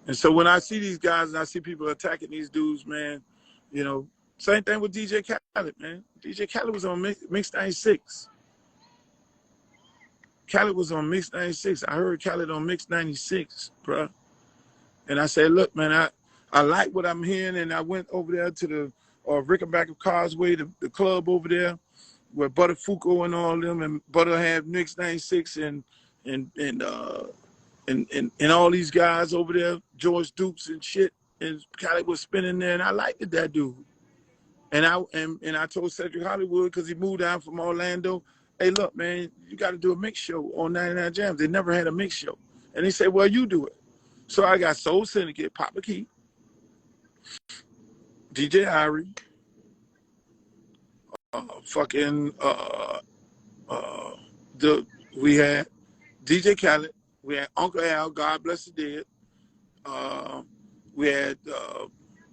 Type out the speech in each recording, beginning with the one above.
And so when I see these guys and I see people attacking these dudes, man, you know, same thing with DJ Khaled, man. DJ Khaled was on Mix 96. Khaled was on Mix 96. I heard Khaled on Mix 96, bro. And I said, look, man, I like what I'm hearing. And I went over there to the Rickenbacker Causeway, the club over there, where Butter Fuqua and all them, and Butter had Mix 96 and all these guys over there, George Dukes and shit. And Khaled was spinning there, and I liked that dude. And I told Cedric Hollywood, because he moved down from Orlando, hey, look, man, you got to do a mix show on 99 Jams. They never had a mix show. And he said, well, you do it. So I got Soul Syndicate, Papa Key, DJ Irie, we had DJ Khaled, we had Uncle Al, God bless the dead. We had,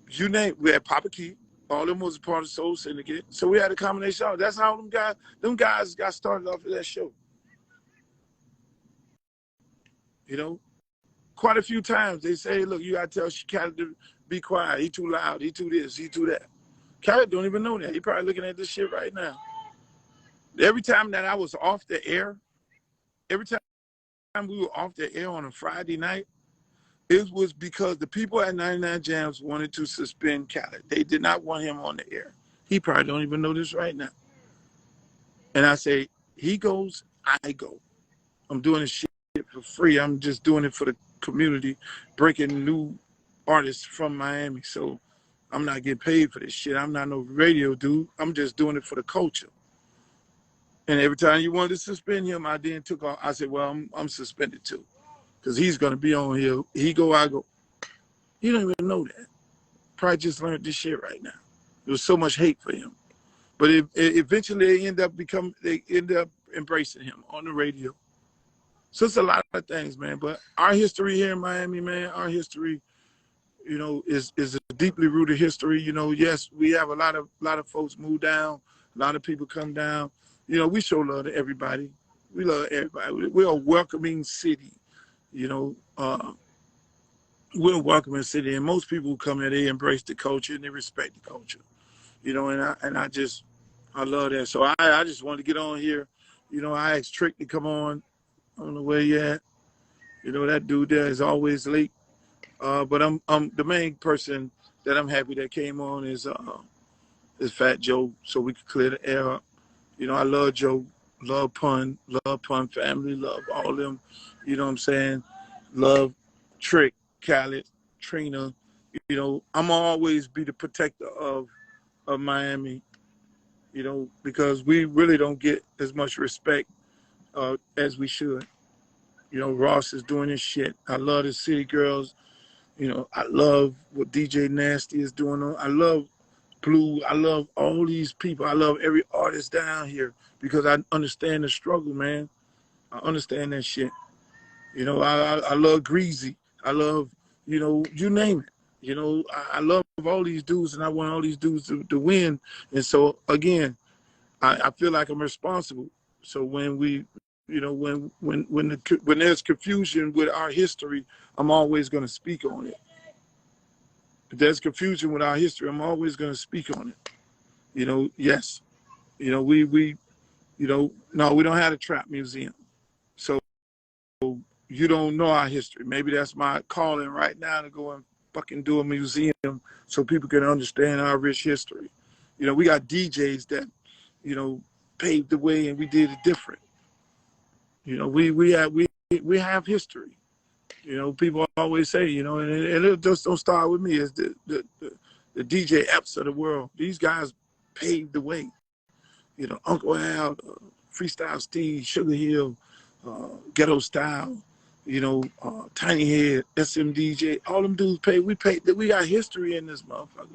you name, we had Papa Key. All them was a part of Soul Syndicate. So we had a combination of, that's how them guys got started off of that show. You know, quite a few times they say, look, you gotta tell Khaled to be quiet. He too loud, he too this, he too that. Khaled don't even know that. He probably looking at this shit right now. Every time that I was off the air, every time we were off the air on a Friday night, it was because the people at 99 Jams wanted to suspend Khaled. They did not want him on the air. He probably don't even know this right now. And I say, he goes, I go. I'm doing this shit for free. I'm just doing it for the community, breaking new artists from Miami. So I'm not getting paid for this shit. I'm not no radio dude. I'm just doing it for the culture. And every time you wanted to suspend him, I then took off. I said, well, I'm suspended too. Because he's going to be on here. He go, I go. He don't even know that. Probably just learned this shit right now. There was so much hate for him. But eventually they end up embracing him on the radio. So it's a lot of things, man. But our history here in Miami, man, our history, you know, is a deeply rooted history. You know, yes, we have a lot of folks move down. A lot of people come down. You know, we show love to everybody. We love everybody. We're a welcoming city. You know, we're a welcoming city, and most people who come here, they embrace the culture and they respect the culture. You know, and I love that. So I just wanted to get on here. You know, I asked Trick to come on. I don't know where he at. You know, that dude there is always late. But I'm the main person that I'm happy that came on is Fat Joe, so we could clear the air up. You know, I love Joe, love Pun family, love all them. You know what I'm saying? Love Trick, Khaled, Trina. You know, I'm always be the protector of Miami. You know, because we really don't get as much respect as we should. You know, Ross is doing his shit. I love the City Girls. You know, I love what DJ Nasty is doing. I love Blue. I love all these people. I love every artist down here because I understand the struggle, man. I understand that shit. You know, I love Greasy. I love, you know, you name it. You know, I love all these dudes, and I want all these dudes to win. And so, again, I feel like I'm responsible. So when we, you know, when there's confusion with our history, I'm always going to speak on it. If there's confusion with our history, I'm always going to speak on it. You know, yes. You know, we you know, no, we don't have a trap museum. So you don't know our history. Maybe that's my calling right now, to go and fucking do a museum so people can understand our rich history. You know, we got DJs that, you know, paved the way and we did it different. You know, we have history. You know, people always say, you know, and it just don't start with me. It's the DJ Epps of the world. These guys paved the way. You know, Uncle Al, Freestyle Steve, Sugar Hill, Ghetto Style, you know, Tiny Head, SMDJ, all them dudes paved. We got history in this motherfucker.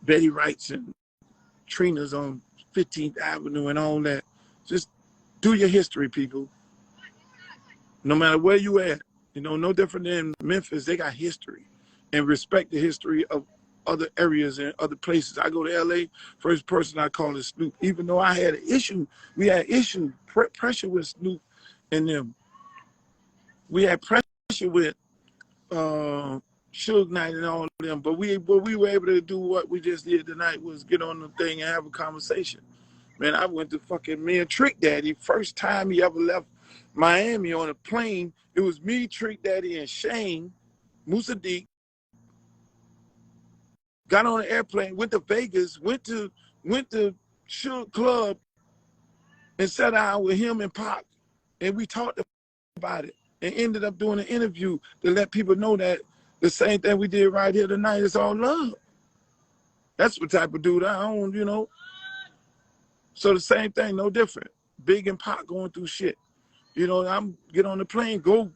Betty Wrights and Trina's on 15th Avenue and all that. Just do your history, people. No matter where you at, you know, no different than Memphis, they got history, and respect the history of other areas and other places. I go to LA, first person I call is Snoop, even though I had an issue. We had pressure with Snoop and them. We had pressure with Suge Knight and all of them. But we were able to do what we just did tonight was get on the thing and have a conversation. Man, I went to fucking me and Trick Daddy. First time he ever left Miami on a plane. It was me, Trick Daddy, and Shane, Musa D. Got on an airplane, went to Vegas, went to Suge Club and sat down with him and Pac. And we talked about it and ended up doing an interview to let people know that the same thing we did right here tonight is all love. That's what type of dude I own, you know. So the same thing, no different. Big and Pac going through shit. You know, I'm get on the plane, go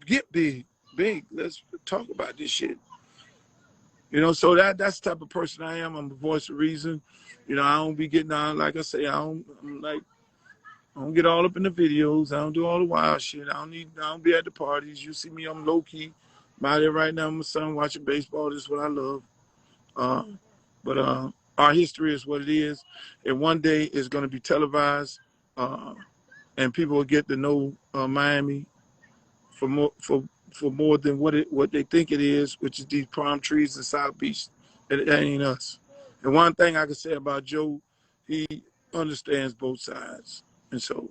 get big. Big. Let's talk about this shit. You know, so that's the type of person I am. I'm a voice of reason. You know, I don't be getting on, like I say, I don't get all up in the videos. I don't do all the wild shit. I don't be at the parties. You see me, I'm low key. I'm out there right now with my son watching baseball. This is what I love. But our history is what it is. And one day it's going to be televised. And people will get to know Miami for more than what they think it is, which is these palm trees in South Beach. That ain't us. And one thing I can say about Joe, he understands both sides. And so,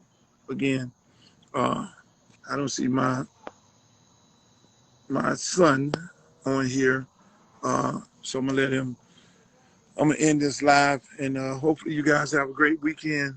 again, I don't see my son on here, so I'm gonna end this live, and hopefully you guys have a great weekend.